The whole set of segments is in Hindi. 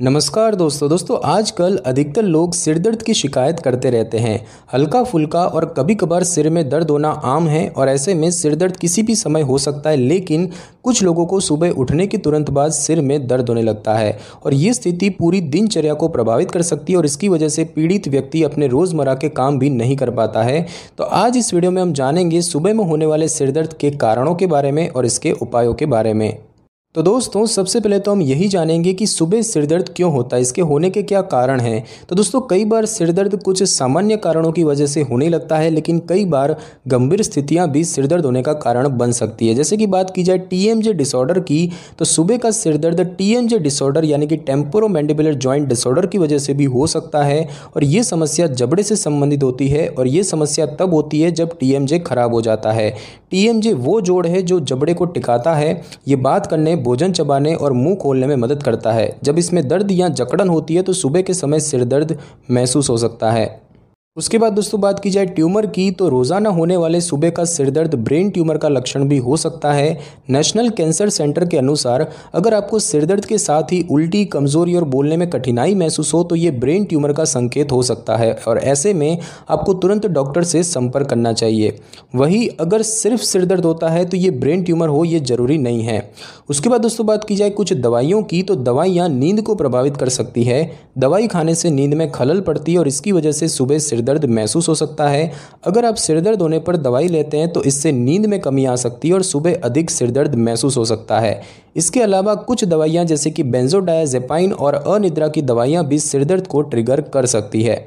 नमस्कार दोस्तों आजकल अधिकतर लोग सिर दर्द की शिकायत करते रहते हैं। हल्का फुल्का और कभी कभार सिर में दर्द होना आम है और ऐसे में सिर दर्द किसी भी समय हो सकता है, लेकिन कुछ लोगों को सुबह उठने के तुरंत बाद सिर में दर्द होने लगता है और ये स्थिति पूरी दिनचर्या को प्रभावित कर सकती है और इसकी वजह से पीड़ित व्यक्ति अपने रोज़मर्रा के काम भी नहीं कर पाता है। तो आज इस वीडियो में हम जानेंगे सुबह में होने वाले सिर दर्द के कारणों के बारे में और इसके उपायों के बारे में। तो दोस्तों सबसे पहले तो हम यही जानेंगे कि सुबह सिर दर्द क्यों होता है, इसके होने के क्या कारण हैं। तो दोस्तों कई बार सिर दर्द कुछ सामान्य कारणों की वजह से होने लगता है, लेकिन कई बार गंभीर स्थितियां भी सिर दर्द होने का कारण बन सकती है। जैसे कि बात की जाए टीएमजे डिसऑर्डर की, तो सुबह का सिर दर्द टीएमजे डिसऑर्डर यानी कि टेम्पोरोमैंडिबुलर जॉइंट डिसऑर्डर की वजह से भी हो सकता है और ये समस्या जबड़े से संबंधित होती है और ये समस्या तब होती है जब टीएमजे खराब हो जाता है। टीएमजे वो जोड़ है जो जबड़े को टिकाता है, ये बात करने, भोजन चबाने और मुंह खोलने में मदद करता है। जब इसमें दर्द या जकड़न होती है तो सुबह के समय सिर दर्द महसूस हो सकता है। उसके बाद दोस्तों बात की जाए ट्यूमर की, तो रोज़ाना होने वाले सुबह का सिर दर्द ब्रेन ट्यूमर का लक्षण भी हो सकता है। नेशनल कैंसर सेंटर के अनुसार अगर आपको सिर दर्द के साथ ही उल्टी, कमज़ोरी और बोलने में कठिनाई महसूस हो तो ये ब्रेन ट्यूमर का संकेत हो सकता है और ऐसे में आपको तुरंत डॉक्टर से संपर्क करना चाहिए। वहीं अगर सिर्फ सिर दर्द होता है तो ये ब्रेन ट्यूमर हो ये ज़रूरी नहीं है। उसके बाद दोस्तों बात की जाए कुछ दवाइयों की, तो दवाइयाँ नींद को प्रभावित कर सकती है। दवाई खाने से नींद में खलल पड़ती है और इसकी वजह से सुबह सिर दर्द महसूस हो सकता है। अगर आप सिर दर्द होने पर दवाई लेते हैं तो इससे नींद में कमी आ सकती है और सुबह अधिक सिर दर्द महसूस हो सकता है। इसके अलावा कुछ दवाइयां जैसे कि बेंजोडायाजेपाइन और अनिद्रा की दवाइयां भी सिर दर्द को ट्रिगर कर सकती है।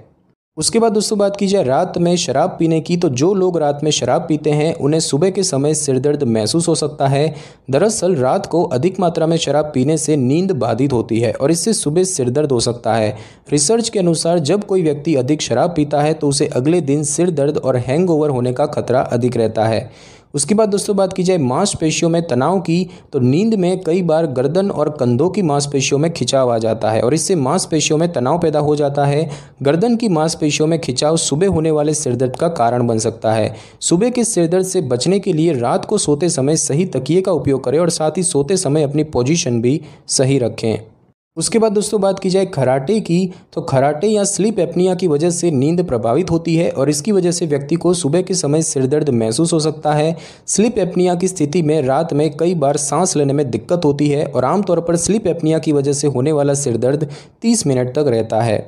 उसके बाद दोस्तों बात की जाए रात में शराब पीने की, तो जो लोग रात में शराब पीते हैं उन्हें सुबह के समय सिर दर्द महसूस हो सकता है। दरअसल रात को अधिक मात्रा में शराब पीने से नींद बाधित होती है और इससे सुबह सिर दर्द हो सकता है। रिसर्च के अनुसार जब कोई व्यक्ति अधिक शराब पीता है तो उसे अगले दिन सिर दर्द और हैंगओवर होने का खतरा अधिक रहता है। उसके बाद दोस्तों बात की जाए मांसपेशियों में तनाव की, तो नींद में कई बार गर्दन और कंधों की मांसपेशियों में खिंचाव आ जाता है और इससे मांसपेशियों में तनाव पैदा हो जाता है। गर्दन की मांसपेशियों में खिंचाव सुबह होने वाले सिरदर्द का कारण बन सकता है। सुबह के सिरदर्द से बचने के लिए रात को सोते समय सही तकिए का उपयोग करें और साथ ही सोते समय अपनी पोजीशन भी सही रखें। उसके बाद दोस्तों बात की जाए खराटे की, तो खराटे या स्लीप एपनिया की वजह से नींद प्रभावित होती है और इसकी वजह से व्यक्ति को सुबह के समय सिर दर्द महसूस हो सकता है। स्लीप एपनिया की स्थिति में रात में कई बार सांस लेने में दिक्कत होती है और आमतौर पर स्लीप एपनिया की वजह से होने वाला सिर दर्द 30 मिनट तक रहता है।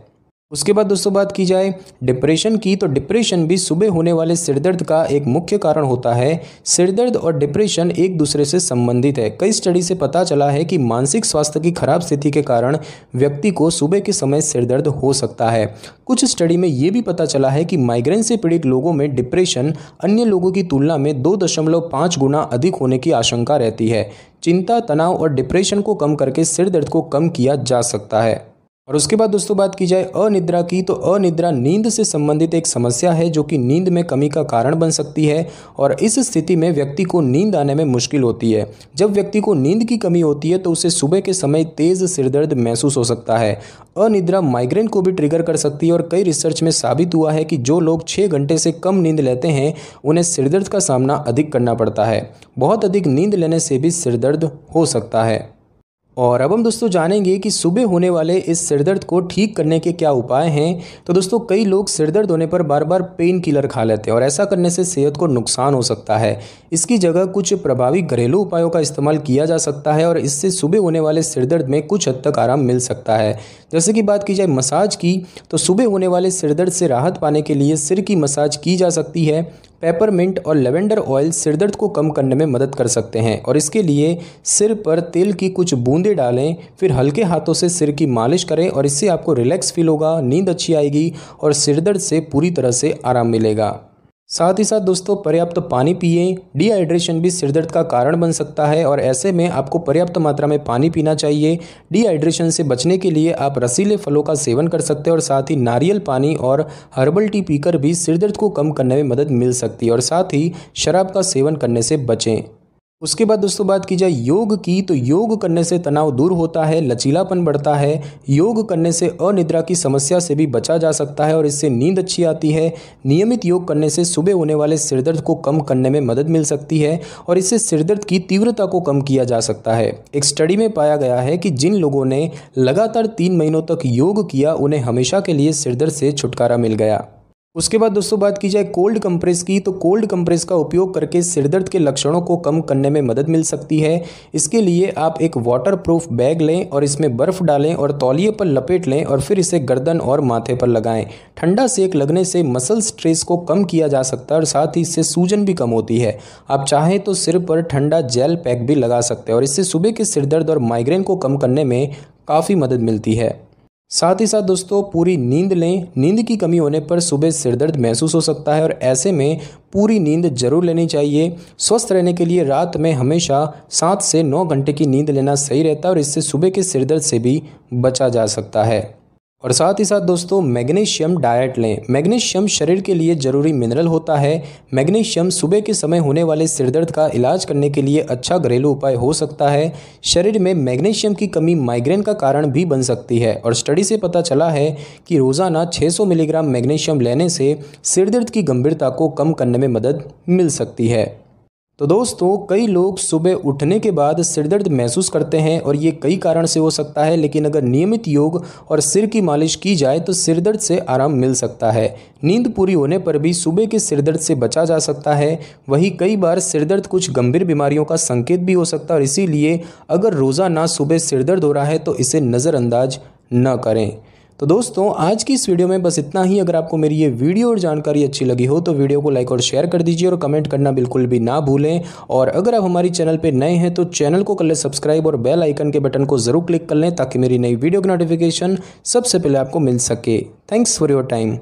उसके बाद दोस्तों बात की जाए डिप्रेशन की, तो डिप्रेशन भी सुबह होने वाले सिरदर्द का एक मुख्य कारण होता है। सिरदर्द और डिप्रेशन एक दूसरे से संबंधित है। कई स्टडी से पता चला है कि मानसिक स्वास्थ्य की खराब स्थिति के कारण व्यक्ति को सुबह के समय सिरदर्द हो सकता है। कुछ स्टडी में ये भी पता चला है कि माइग्रेन से पीड़ित लोगों में डिप्रेशन अन्य लोगों की तुलना में 2.5 गुना अधिक होने की आशंका रहती है। चिंता, तनाव और डिप्रेशन को कम करके सिरदर्द को कम किया जा सकता है। और उसके बाद दोस्तों बात की जाए अनिद्रा की, तो अनिद्रा नींद से संबंधित एक समस्या है जो कि नींद में कमी का कारण बन सकती है और इस स्थिति में व्यक्ति को नींद आने में मुश्किल होती है। जब व्यक्ति को नींद की कमी होती है तो उसे सुबह के समय तेज सिरदर्द महसूस हो सकता है। अनिद्रा माइग्रेन को भी ट्रिगर कर सकती है और कई रिसर्च में साबित हुआ है कि जो लोग 6 घंटे से कम नींद लेते हैं उन्हें सिरदर्द का सामना अधिक करना पड़ता है। बहुत अधिक नींद लेने से भी सिरदर्द हो सकता है। और अब हम दोस्तों जानेंगे कि सुबह होने वाले इस सिरदर्द को ठीक करने के क्या उपाय हैं। तो दोस्तों कई लोग सिरदर्द होने पर बार बार पेन किलर खा लेते हैं और ऐसा करने से सेहत को नुकसान हो सकता है। इसकी जगह कुछ प्रभावी घरेलू उपायों का इस्तेमाल किया जा सकता है और इससे सुबह होने वाले सिरदर्द में कुछ हद तक आराम मिल सकता है। जैसे कि बात की जाए मसाज की, तो सुबह होने वाले सिरदर्द से राहत पाने के लिए सिर की मसाज की जा सकती है। पेपरमिंट और लेवेंडर ऑयल सिरदर्द को कम करने में मदद कर सकते हैं और इसके लिए सिर पर तेल की कुछ बूंदें डालें, फिर हल्के हाथों से सिर की मालिश करें और इससे आपको रिलैक्स फील होगा, नींद अच्छी आएगी और सिरदर्द से पूरी तरह से आराम मिलेगा। साथ ही साथ दोस्तों पर्याप्त पानी पिएं। डिहाइड्रेशन भी सिरदर्द का कारण बन सकता है और ऐसे में आपको पर्याप्त मात्रा में पानी पीना चाहिए। डिहाइड्रेशन से बचने के लिए आप रसीले फलों का सेवन कर सकते हैं और साथ ही नारियल पानी और हर्बल टी पीकर भी सिरदर्द को कम करने में मदद मिल सकती है और साथ ही शराब का सेवन करने से बचें। उसके बाद दोस्तों बात की जाए योग की, तो योग करने से तनाव दूर होता है, लचीलापन बढ़ता है। योग करने से अनिद्रा की समस्या से भी बचा जा सकता है और इससे नींद अच्छी आती है। नियमित योग करने से सुबह होने वाले सिरदर्द को कम करने में मदद मिल सकती है और इससे सिरदर्द की तीव्रता को कम किया जा सकता है। एक स्टडी में पाया गया है कि जिन लोगों ने लगातार 3 महीनों तक योग किया उन्हें हमेशा के लिए सिरदर्द से छुटकारा मिल गया। उसके बाद दोस्तों बात की जाए कोल्ड कंप्रेस की, तो कोल्ड कंप्रेस का उपयोग करके सिरदर्द के लक्षणों को कम करने में मदद मिल सकती है। इसके लिए आप एक वाटरप्रूफ बैग लें और इसमें बर्फ़ डालें और तौलिए पर लपेट लें और फिर इसे गर्दन और माथे पर लगाएं। ठंडा सेक लगने से मसल स्ट्रेस को कम किया जा सकता है और साथ ही इससे सूजन भी कम होती है। आप चाहें तो सिर पर ठंडा जेल पैक भी लगा सकते हैं और इससे सुबह के सिरदर्द और माइग्रेन को कम करने में काफ़ी मदद मिलती है। साथ ही साथ दोस्तों पूरी नींद लें। नींद की कमी होने पर सुबह सिरदर्द महसूस हो सकता है और ऐसे में पूरी नींद जरूर लेनी चाहिए। स्वस्थ रहने के लिए रात में हमेशा 7 से 9 घंटे की नींद लेना सही रहता है और इससे सुबह के सिरदर्द से भी बचा जा सकता है। और साथ ही साथ दोस्तों मैग्नीशियम डाइट लें। मैग्नीशियम शरीर के लिए ज़रूरी मिनरल होता है। मैग्नीशियम सुबह के समय होने वाले सिरदर्द का इलाज करने के लिए अच्छा घरेलू उपाय हो सकता है। शरीर में मैग्नीशियम की कमी माइग्रेन का कारण भी बन सकती है और स्टडी से पता चला है कि रोज़ाना 600 मिलीग्राम मैग्नीशियम लेने से सिरदर्द की गंभीरता को कम करने में मदद मिल सकती है। तो दोस्तों कई लोग सुबह उठने के बाद सिरदर्द महसूस करते हैं और ये कई कारण से हो सकता है, लेकिन अगर नियमित योग और सिर की मालिश की जाए तो सिरदर्द से आराम मिल सकता है। नींद पूरी होने पर भी सुबह के सिरदर्द से बचा जा सकता है। वहीं कई बार सिरदर्द कुछ गंभीर बीमारियों का संकेत भी हो सकता है और इसीलिए अगर रोज़ाना सुबह सिरदर्द हो रहा है तो इसे नज़रअंदाज न करें। तो दोस्तों आज की इस वीडियो में बस इतना ही। अगर आपको मेरी ये वीडियो और जानकारी अच्छी लगी हो तो वीडियो को लाइक और शेयर कर दीजिए और कमेंट करना बिल्कुल भी ना भूलें। और अगर आप हमारी चैनल पे नए हैं तो चैनल को कर लें सब्सक्राइब और बेल आइकन के बटन को ज़रूर क्लिक कर लें ताकि मेरी नई वीडियो की नोटिफिकेशन सबसे पहले आपको मिल सके। Thanks for your time.